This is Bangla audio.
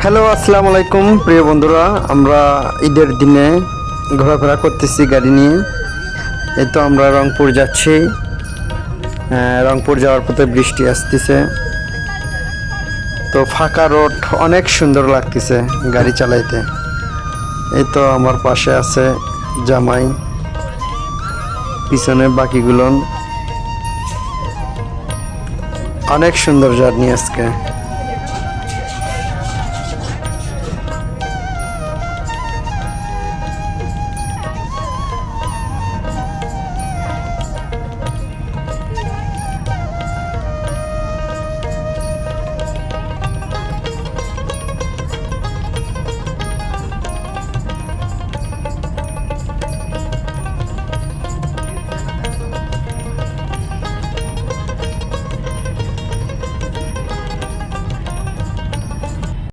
হ্যালো, আসসালামু আলাইকুম প্রিয় বন্ধুরা। আমরা ঈদের দিনে ঘোরাফেরা করতেছি গাড়ি নিয়ে। এই তো আমরা রংপুর যাচ্ছি। রংপুর যাওয়ার পথে বৃষ্টি আসতেছে, তো ফাঁকা রোড অনেক সুন্দর লাগতেছে গাড়ি চালাইতে। এই তো আমার পাশে আছে জামাই, পিছনে বাকিগুলো। অনেক সুন্দর জার্নি আজকে।